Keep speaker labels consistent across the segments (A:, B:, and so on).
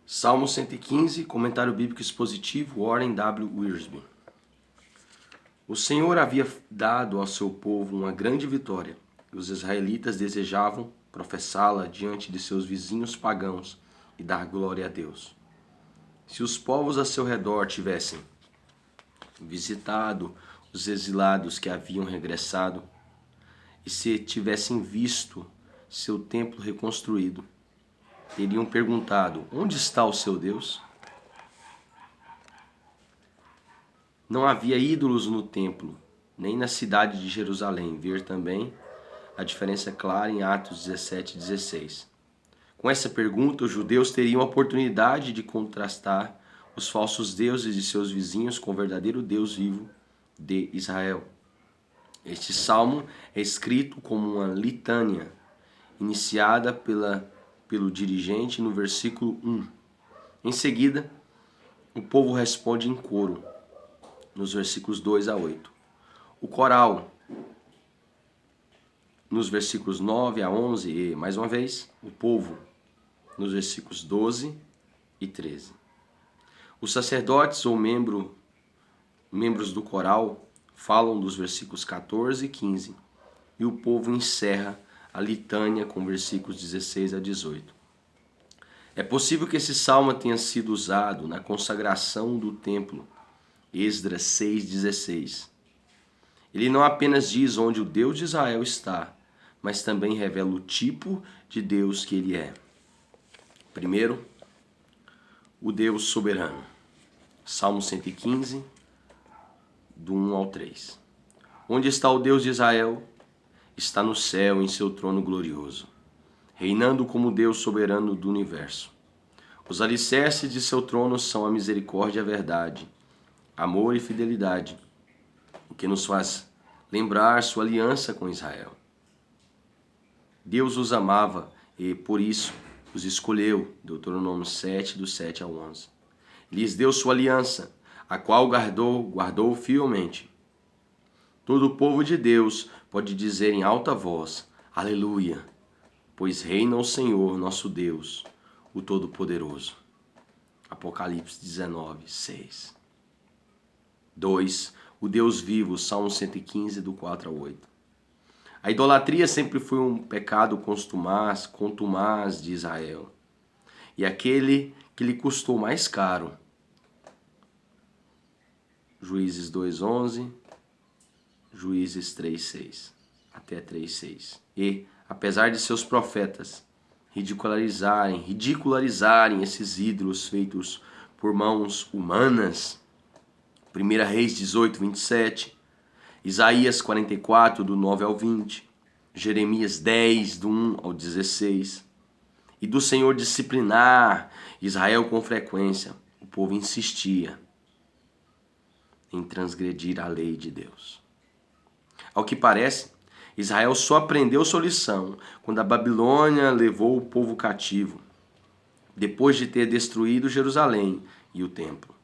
A: Salmo 115, comentário bíblico expositivo, Warren W. Wiersbe. O Senhor havia dado ao seu povo uma grande vitória, e os israelitas desejavam professá-la diante de seus vizinhos pagãos e dar glória a Deus. Se os povos a seu redor tivessem visitado os exilados que haviam regressado, e se tivessem visto seu templo reconstruído, teriam perguntado: onde está o seu Deus? Não havia ídolos no templo, nem na cidade de Jerusalém. Ver também a diferença clara em Atos 17 e 16. Com essa pergunta, os judeus teriam a oportunidade de contrastar os falsos deuses de seus vizinhos com o verdadeiro Deus vivo de Israel. Este salmo é escrito como uma litânia, iniciada pelo dirigente no versículo 1. Em seguida, o povo responde em coro, nos versículos 2 a 8. O coral, nos versículos 9 a 11, e, mais uma vez, o povo, nos versículos 12 e 13. Os sacerdotes ou membros do coral falam dos versículos 14 e 15, e o povo encerra a litânia com versículos 16 a 18. É possível que esse salmo tenha sido usado na consagração do templo, Esdras 6,16. Ele não apenas diz onde o Deus de Israel está, mas também revela o tipo de Deus que ele é. Primeiro, o Deus soberano. Salmo 115, do 1 ao 3. Onde está o Deus de Israel? Está no céu, em seu trono glorioso, reinando como Deus soberano do universo. Os alicerces de seu trono são a misericórdia e a verdade, amor e fidelidade, o que nos faz lembrar sua aliança com Israel. Deus os amava e, por isso, os escolheu, Deuteronômio 7, do 7 ao 11. Lhes deu sua aliança, a qual guardou fielmente. Todo o povo de Deus pode dizer em alta voz: Aleluia, pois reina o Senhor, nosso Deus, o Todo-Poderoso. Apocalipse 19, 6. 2. O Deus vivo, Salmo 115, do 4 ao 8. A idolatria sempre foi um pecado contumaz de Israel, e aquele que lhe custou mais caro. Juízes 2:11, Juízes 3:6, até 3:6. E, apesar de seus profetas ridicularizarem esses ídolos feitos por mãos humanas, 1 Reis 18:27, Isaías 44, do 9 ao 20, Jeremias 10, do 1 ao 16, e do Senhor disciplinar Israel com frequência, o povo insistia em transgredir a lei de Deus. Ao que parece, Israel só aprendeu sua lição quando a Babilônia levou o povo cativo, depois de ter destruído Jerusalém e o templo.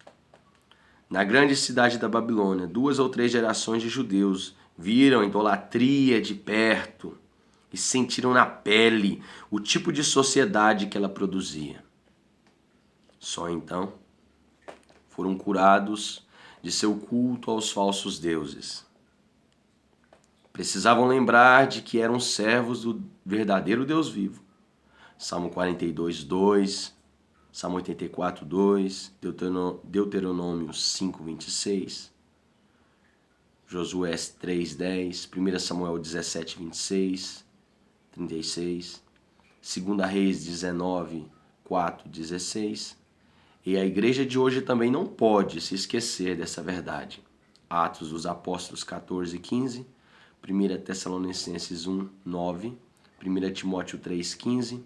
A: Na grande cidade da Babilônia, 2 ou 3 gerações de judeus viram a idolatria de perto e sentiram na pele o tipo de sociedade que ela produzia. Só então foram curados de seu culto aos falsos deuses. Precisavam lembrar de que eram servos do verdadeiro Deus vivo. Salmo 42, 2, Salmo 84, 2, Deuteronômio 5, 26, Josué 3, 10, 1 Samuel 17, 26, 36, 2 Reis 19, 4, 16. E a igreja de hoje também não pode se esquecer dessa verdade. Atos dos Apóstolos 14, 15, 1 Tessalonicenses 1, 9, 1 Timóteo 3, 15,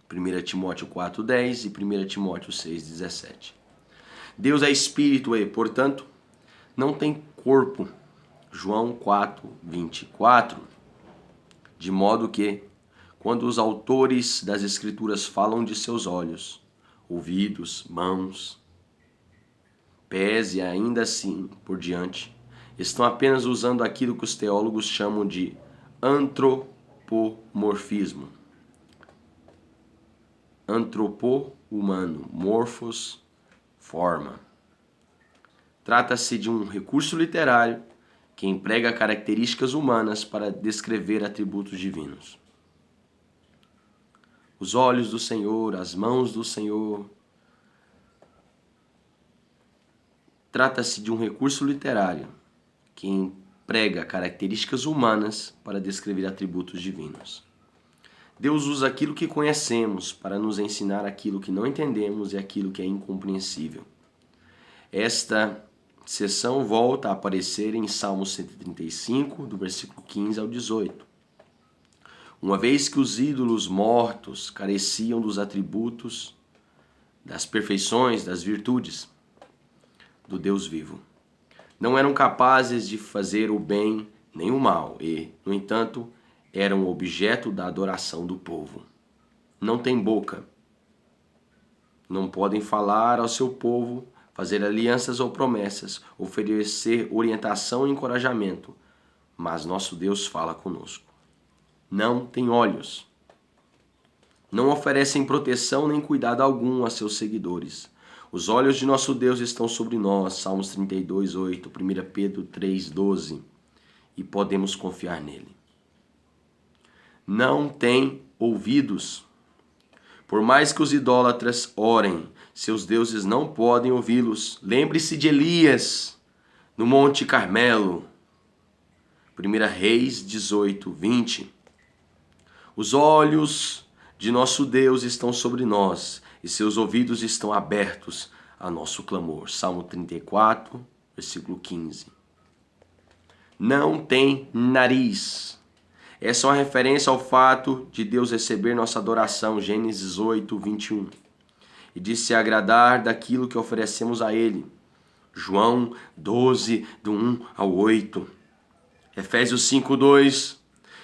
A: 1 Timóteo 4, 10 e 1 Timóteo 6, 17. Deus é espírito e, portanto, não tem corpo. João 4, 24. De modo que, quando os autores das Escrituras falam de seus olhos, ouvidos, mãos, pés e ainda assim por diante, estão apenas usando aquilo que os teólogos chamam de antropomorfismo. Antropomorfismo humano, morphos, forma. Trata-se de um recurso literário que emprega características humanas para descrever atributos divinos. Os olhos do Senhor, as mãos do Senhor. Trata-se de um recurso literário que emprega características humanas para descrever atributos divinos. Deus usa aquilo que conhecemos para nos ensinar aquilo que não entendemos e aquilo que é incompreensível. Esta seção volta a aparecer em Salmo 135, do versículo 15 ao 18. Uma vez que os ídolos mortos careciam dos atributos, das perfeições, das virtudes do Deus vivo. Não eram capazes de fazer o bem nem o mal e, no entanto, eram objeto da adoração do povo. Não têm boca. Não podem falar ao seu povo, fazer alianças ou promessas, oferecer orientação e encorajamento, mas nosso Deus fala conosco. Não tem olhos. Não oferecem proteção nem cuidado algum a seus seguidores. Os olhos de nosso Deus estão sobre nós, Salmos 32, 8, 1 Pedro 3, 12, e podemos confiar nele. Não tem ouvidos. Por mais que os idólatras orem, seus deuses não podem ouvi-los. Lembre-se de Elias, no Monte Carmelo. 1 Reis 18, 20. Os olhos de nosso Deus estão sobre nós, e seus ouvidos estão abertos a nosso clamor. Salmo 34, versículo 15. Não tem nariz. Essa é uma referência ao fato de Deus receber nossa adoração, Gênesis 8, 21. E de se agradar daquilo que oferecemos a Ele. João 12, do 1 ao 8. Efésios 5, 2.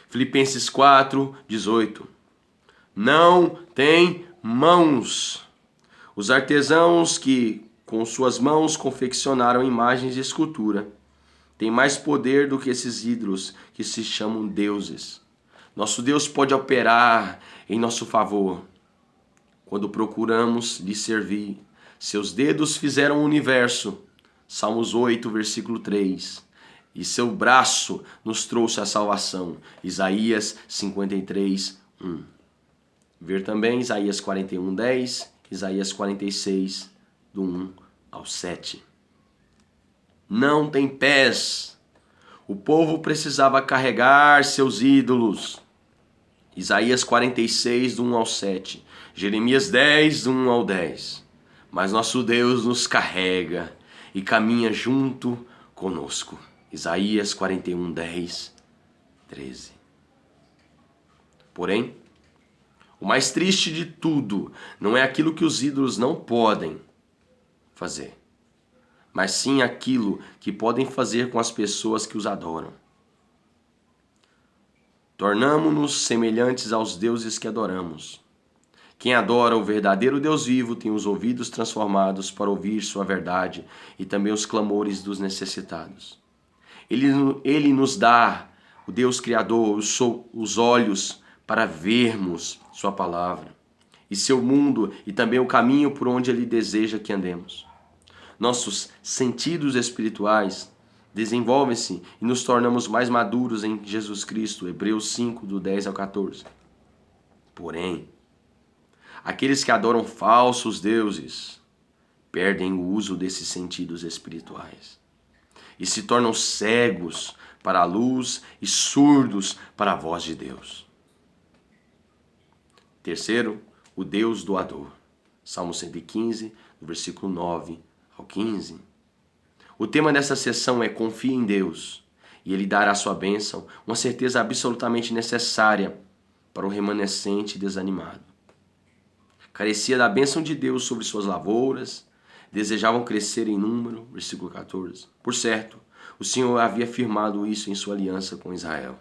A: Filipenses 4, 18. Não tem mãos. Os artesãos que com suas mãos confeccionaram imagens de escultura têm mais poder do que esses ídolos que se chamam deuses. Nosso Deus pode operar em nosso favor quando procuramos lhe servir. Seus dedos fizeram o universo. Salmos 8, versículo 3. E seu braço nos trouxe a salvação. Isaías 53, 1. Ver também Isaías 41, 10, Isaías 46, do 1 ao 7. Não tem pés. O povo precisava carregar seus ídolos. Isaías 46, do 1 ao 7. Jeremias 10, do 1 ao 10. Mas nosso Deus nos carrega e caminha junto conosco. Isaías 41, 10, 13. Porém, o mais triste de tudo não é aquilo que os ídolos não podem fazer, mas sim aquilo que podem fazer com as pessoas que os adoram. Tornamo-nos semelhantes aos deuses que adoramos. Quem adora o verdadeiro Deus vivo tem os ouvidos transformados para ouvir sua verdade e também os clamores dos necessitados. Ele nos dá, o Deus Criador, os olhos para vermos sua palavra e seu mundo e também o caminho por onde ele deseja que andemos. Nossos sentidos espirituais desenvolvem-se e nos tornamos mais maduros em Jesus Cristo, Hebreus 5, do 10 ao 14. Porém, aqueles que adoram falsos deuses perdem o uso desses sentidos espirituais e se tornam cegos para a luz e surdos para a voz de Deus. Terceiro, o Deus doador. Salmo 115, do versículo 9 ao 15. O tema dessa sessão é confie em Deus e Ele dará a sua bênção, uma certeza absolutamente necessária para o remanescente desanimado. Carecia da bênção de Deus sobre suas lavouras, desejavam crescer em número, versículo 14. Por certo, o Senhor havia afirmado isso em sua aliança com Israel.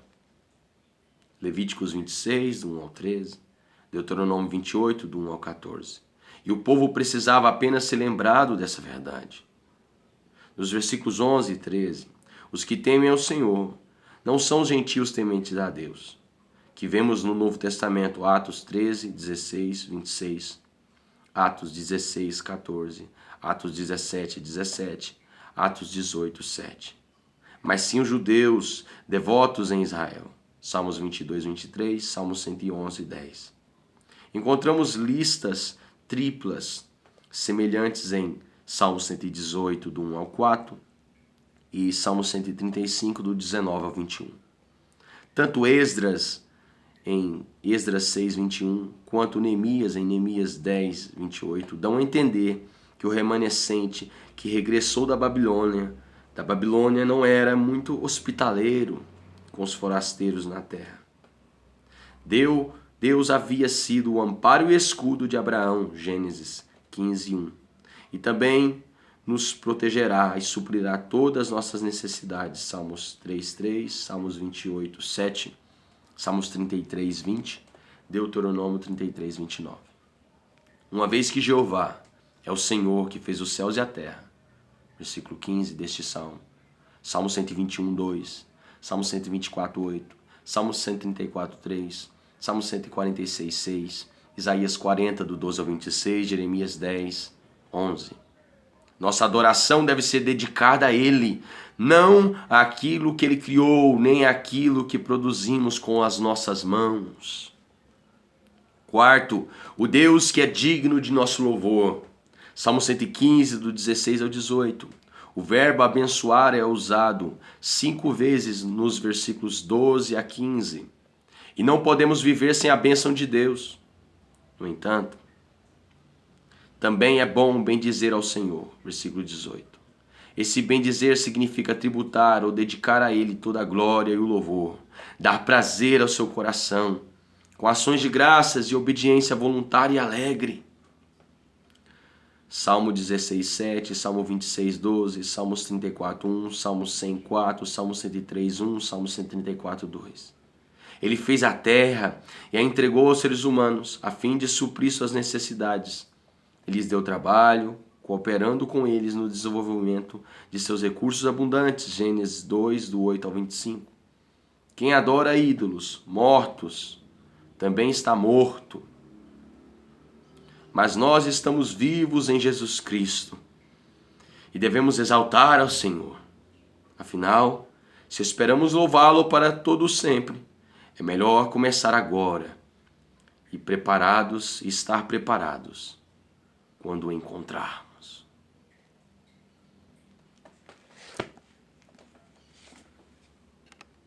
A: Levíticos 26, do 1 ao 13. Deuteronômio 28, do 1 ao 14. E o povo precisava apenas ser lembrado dessa verdade. Nos versículos 11 e 13, os que temem ao Senhor não são os gentios tementes a Deus, que vemos no Novo Testamento, Atos 13, 16, 26. Atos 16, 14, Atos 17, 17, Atos 18, 7. Mas sim os judeus devotos em Israel. Salmos 22, 23, Salmos 111, 10. Encontramos listas triplas semelhantes em Salmo 118, do 1 ao 4, e Salmo 135, do 19 ao 21. Tanto Esdras, em Esdras 6, 21, quanto Neemias, em Neemias 10, 28, dão a entender que o remanescente que regressou da Babilônia não era muito hospitaleiro com os forasteiros na terra. Deus havia sido o amparo e escudo de Abraão, Gênesis 15, 1. E também nos protegerá e suprirá todas as nossas necessidades. Salmos 3:3, Salmos 28, 7, Salmos 33, 20, Deuteronômio 33, 29. Uma vez que Jeová é o Senhor que fez os céus e a terra. Versículo 15 deste salmo. Salmo 121, 2, Salmo 124, 8, Salmo 134, 3, Salmo 146, 6, Isaías 40, do 12 ao 26, Jeremias 10, 11. Nossa adoração deve ser dedicada a Ele, não àquilo que Ele criou, nem àquilo que produzimos com as nossas mãos. Quarto, o Deus que é digno de nosso louvor. Salmo 115, do 16 ao 18. O verbo abençoar é usado 5 vezes nos versículos 12 a 15. E não podemos viver sem a bênção de Deus. No entanto, também é bom bendizer ao Senhor. Versículo 18. Esse bendizer significa tributar ou dedicar a Ele toda a glória e o louvor. Dar prazer ao seu coração, com ações de graças e obediência voluntária e alegre. Salmo 16, 7, Salmo 26, 12, Salmos 34, 1, Salmo 104, Salmo 103, 1, Salmo 134, 2. Ele fez a terra e a entregou aos seres humanos, a fim de suprir suas necessidades. Ele lhes deu trabalho, cooperando com eles no desenvolvimento de seus recursos abundantes. Gênesis 2, do 8 ao 25. Quem adora ídolos mortos também está morto. Mas nós estamos vivos em Jesus Cristo e devemos exaltar ao Senhor. Afinal, se esperamos louvá-lo para todo sempre, é melhor começar agora e estar preparados quando o encontrar.